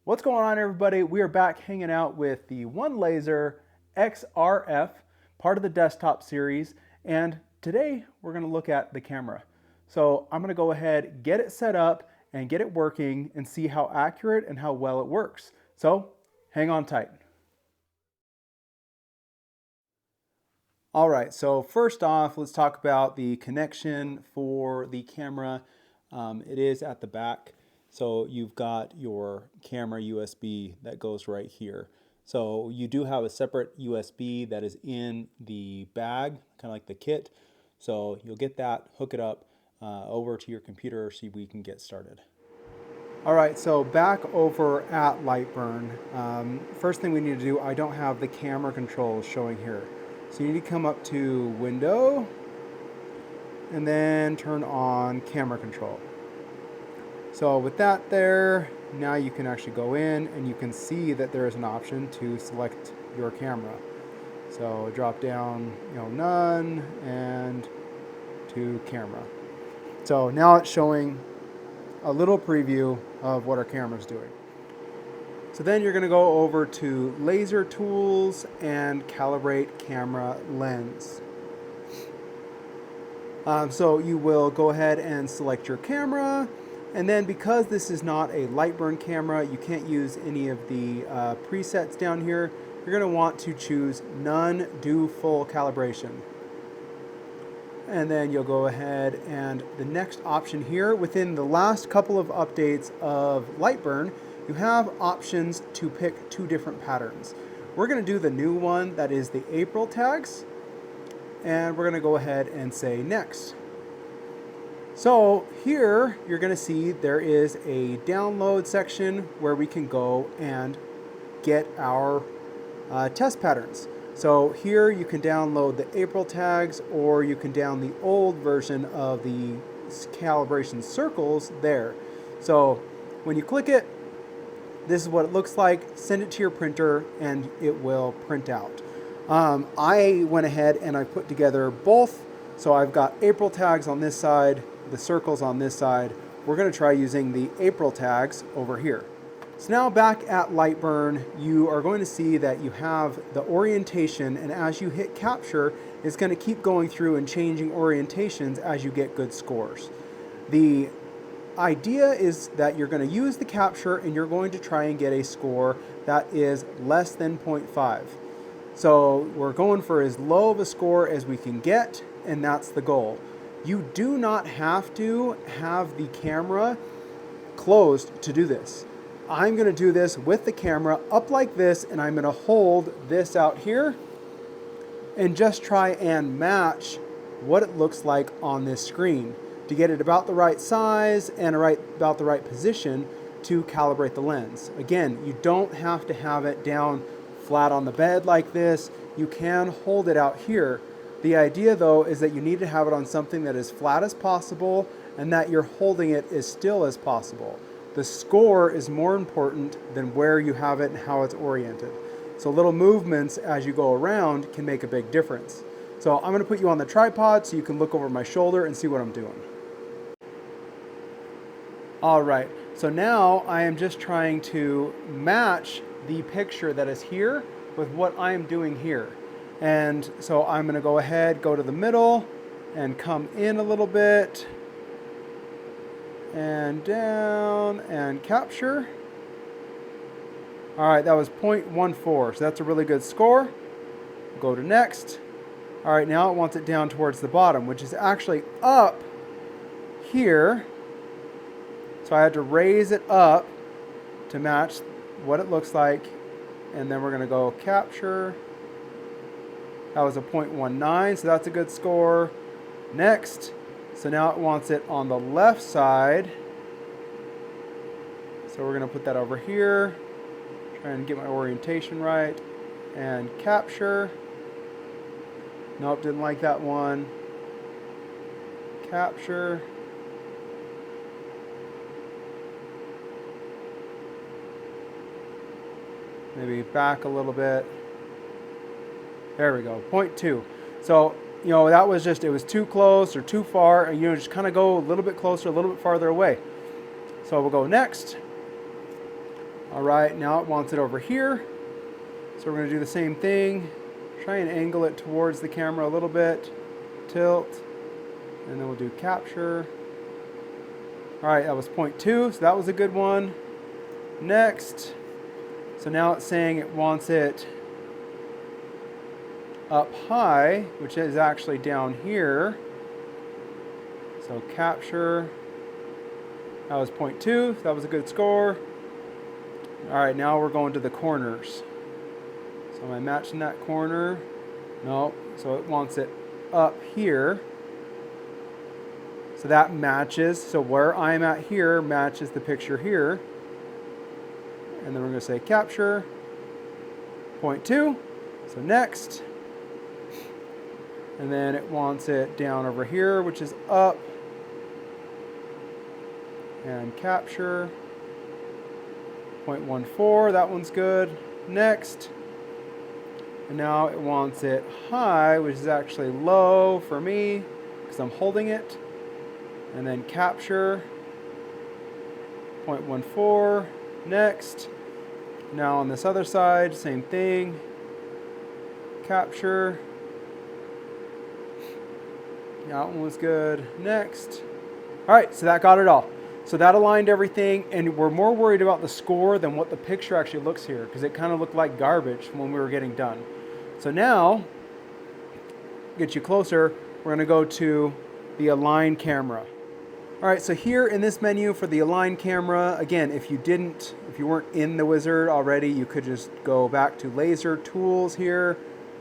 What's going on, everybody? We are back hanging out with the OneLaser XRF, part of the desktop series, and today we're going to look at the camera. So I'm going to go ahead, get it set up, and get it working and see how accurate and how well it works. So hang on tight. All right, so first off, let's talk about the connection for the camera. It is at the back. So you've got your camera USB that goes right here. So you do have a separate USB that is in the bag, kind of like the kit. So you'll get that, hook it up over to your computer so we can get started. All right, so back over at Lightburn, first thing we need to do, I don't have the camera controls showing here. So you need to come up to Window and then turn on Camera Control. So with that there, now you can actually go in and you can see that there is an option to select your camera. So drop down, none, and to camera. So now it's showing a little preview of what our camera is doing. So then you're going to go over to Laser Tools and Calibrate Camera Lens. So you will go ahead and select your camera, and then because this is not a Lightburn camera, you can't use any of the presets down here. You're going to want to choose None, Do Full Calibration. And then you'll go ahead and the next option here, within the last couple of updates of Lightburn, you have options to pick two different patterns. We're going to do the new one that is the April tags, and we're going to go ahead and say next. So here you're going to see there is a download section where we can go and get our test patterns. So here you can download the April tags, or you can download the old version of the calibration circles there. So when you click it, this is what it looks like. Send it to your printer and it will print out. I went ahead and I put together both. So I've got April tags on this side, the circles on this side. We're going to try using the April tags over here. So now back at Lightburn, you are going to see that you have the orientation, and as you hit capture, it's going to keep going through and changing orientations as you get good scores. The idea is that you're going to use the capture and you're going to try and get a score that is less than 0.5. So we're going for as low of a score as we can get, and that's the goal. You do not have to have the camera closed to do this. I'm going to do this with the camera up like this, and I'm going to hold this out here and just try and match what it looks like on this screen to get it about the right size and about the right position to calibrate the lens. Again, you don't have to have it down flat on the bed like this. You can hold it out here. The idea though is that you need to have it on something that is flat as possible and that you're holding it as still as possible. The score is more important than where you have it and how it's oriented. So little movements as you go around can make a big difference. So I'm going to put you on the tripod so you can look over my shoulder and see what I'm doing. All right, so now I am just trying to match the picture that is here with what I am doing here. And so I'm going to go ahead, go to the middle, and come in a little bit, and down, and capture. All right, that was 0.14, so that's a really good score. Go to next. All right, now it wants it down towards the bottom, which is actually up here. So I had to raise it up to match what it looks like. And then we're going to go capture. That was a 0.19, so that's a good score. Next. So now it wants it on the left side. So we're going to put that over here. Try and get my orientation right. And capture. Nope, didn't like that one. Capture. Maybe back a little bit. There we go, 0.2. So, that was just, it was too close or too far, and just kind of go a little bit closer, a little bit farther away. So we'll go next. All right, now it wants it over here. So we're going to do the same thing. Try and angle it towards the camera a little bit. Tilt. And then we'll do capture. All right, that was 0.2, so that was a good one. Next. So now it's saying it wants it up high, which is actually down here. So capture. That was 0.2, so that was a good score. All right, now we're going to the corners. So am I matching that corner? No, so it wants it up here. So that matches, so where I'm at here matches the picture here. And then we're going to say capture, 0.2, so next. And then it wants it down over here, which is up. And capture, 0.14, that one's good. Next. And now it wants it high, which is actually low for me, because I'm holding it. And then capture, 0.14, next. Now on this other side, same thing. Capture. That one was good. Next. All right, so that got it all. So that aligned everything, and we're more worried about the score than what the picture actually looks here, because it kind of looked like garbage when we were getting done. So now, get you closer, we're going to go to the align camera. All right, so here in this menu for the align camera, again, if you weren't in the wizard already, you could just go back to laser tools here,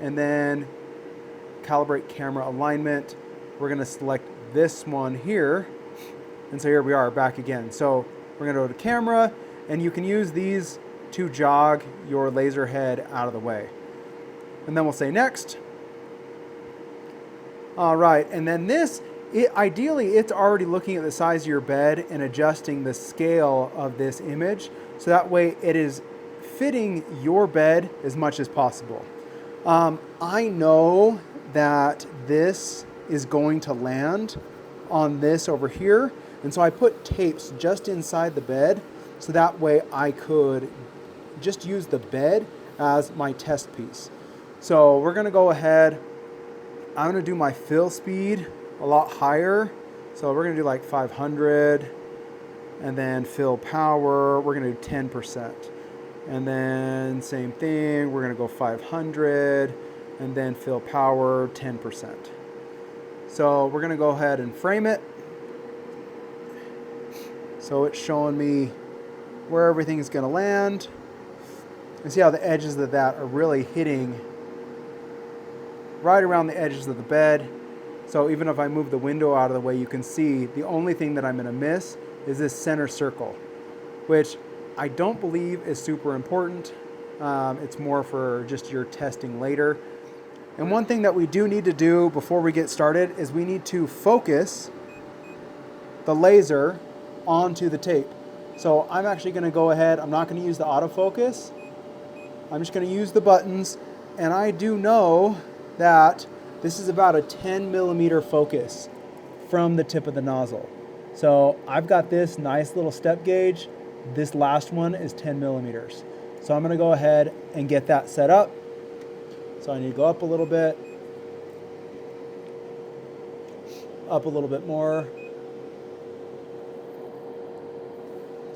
and then calibrate camera alignment. We're going to select this one here. And so here we are back again. So we're going to go to camera, and you can use these to jog your laser head out of the way. And then we'll say next. All right, and then this, ideally it's already looking at the size of your bed and adjusting the scale of this image. So that way it is fitting your bed as much as possible. I know that this is going to land on this over here. And so I put tapes just inside the bed, so that way I could just use the bed as my test piece. So we're going to go ahead. I'm going to do my fill speed a lot higher. So we're going to do like 500. And then fill power, we're going to do 10%. And then same thing, we're going to go 500. And then fill power, 10%. So we're going to go ahead and frame it. So it's showing me where everything is going to land. And see how the edges of that are really hitting right around the edges of the bed. So even if I move the window out of the way, you can see the only thing that I'm going to miss is this center circle, which I don't believe is super important. It's more for just your testing later. And one thing that we do need to do before we get started is we need to focus the laser onto the tape. So I'm actually going to go ahead, I'm not going to use the autofocus. I'm just going to use the buttons, and I do know that this is about a 10 millimeter focus from the tip of the nozzle. So I've got this nice little step gauge. This last one is 10 millimeters. So I'm going to go ahead and get that set up. So I need to go up a little bit, up a little bit more.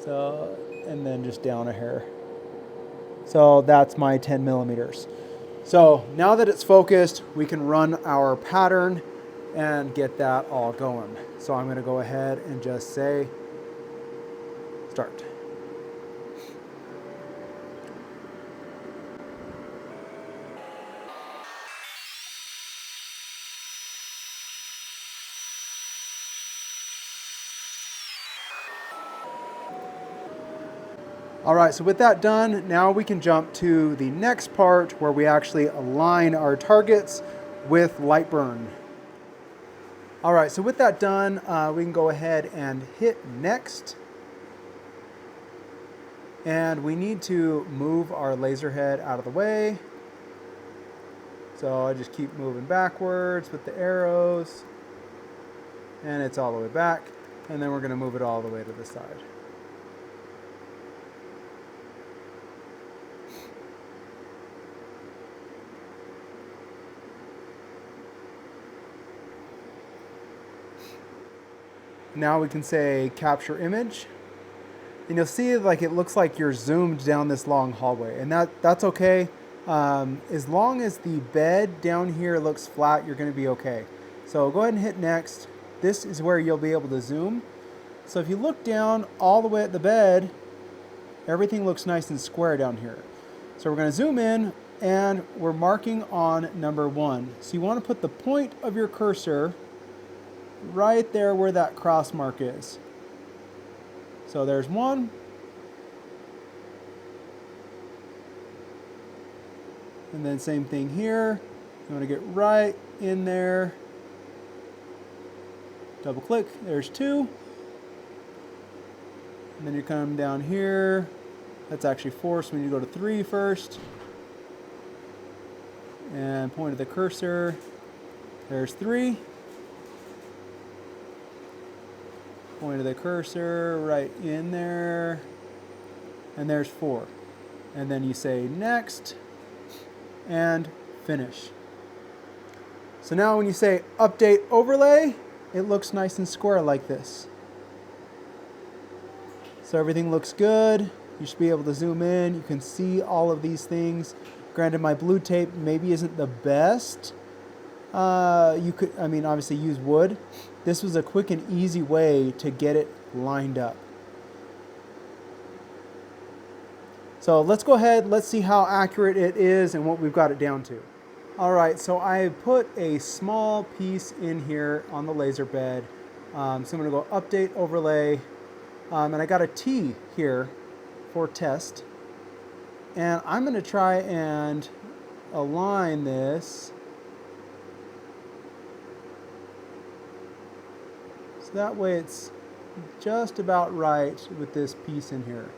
So, and then just down a hair. So that's my 10 millimeters. So now that it's focused, we can run our pattern and get that all going. So I'm going to go ahead and just say start. All right, so with that done, now we can jump to the next part where we actually align our targets with Lightburn. All right, so with that done, we can go ahead and hit next. And we need to move our laser head out of the way. So I just keep moving backwards with the arrows. And it's all the way back. And then we're going to move it all the way to the side. Now we can say capture image. And you'll see like it looks like you're zoomed down this long hallway, and that's okay. As long as the bed down here looks flat, you're going to be okay. So go ahead and hit next. This is where you'll be able to zoom. So if you look down all the way at the bed, everything looks nice and square down here. So we're going to zoom in, and we're marking on number 1. So you want to put the point of your cursor right there where that cross mark is. So there's 1. And then same thing here. You want to get right in there. Double click, there's 2. And then you come down here. That's actually 4, so we need to go to 3 first. And point of the cursor, there's 3. Point of the cursor right in there, and there's 4. And then you say next and finish. So now when you say update overlay, it looks nice and square like this. So everything looks good. You should be able to zoom in. You can see all of these things. Granted, my blue tape maybe isn't the best. You could, obviously use wood. This was a quick and easy way to get it lined up. So let's go ahead, let's see how accurate it is and what we've got it down to. All right, so I put a small piece in here on the laser bed. So I'm gonna go update overlay, and I got a T here for test. And I'm gonna try and align this so that way it's just about right with this piece in here.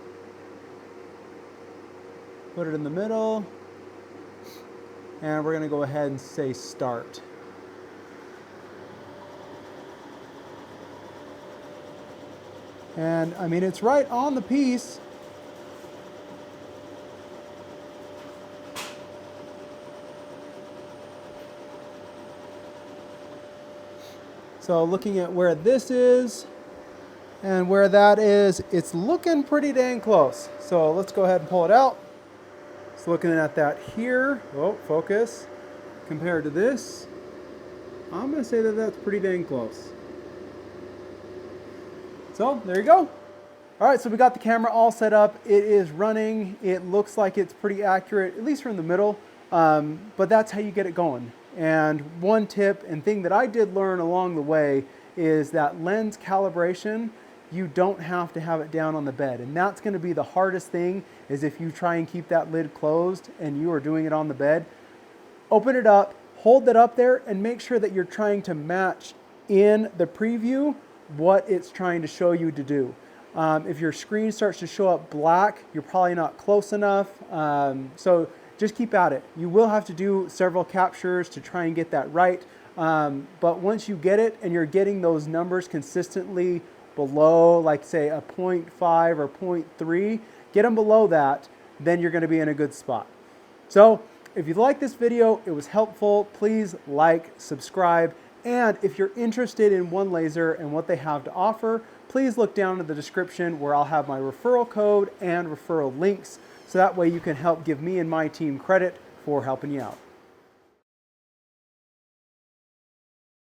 Put it in the middle, and we're going to go ahead and say start. And it's right on the piece. So looking at where this is and where that is, it's looking pretty dang close. So let's go ahead and pull it out. So looking at that here, oh, focus, compared to this, I'm going to say that that's pretty dang close. So there you go. All right, so we got the camera all set up. It is running. It looks like it's pretty accurate, at least from the middle, but that's how you get it going. And one tip and thing that I did learn along the way is that lens calibration, you don't have to have it down on the bed. And that's going to be the hardest thing, is if you try and keep that lid closed and you are doing it on the bed. Open it up, hold that up there, and make sure that you're trying to match in the preview what it's trying to show you to do. If your screen starts to show up black, you're probably not close enough. So just keep at it. You will have to do several captures to try and get that right. But once you get it and you're getting those numbers consistently below, like say a 0.5 or 0.3, get them below that, then you're going to be in a good spot. So if you like this video, it was helpful, please like, subscribe, and if you're interested in OneLaser and what they have to offer, please look down in the description where I'll have my referral code and referral links, so that way you can help give me and my team credit for helping you out.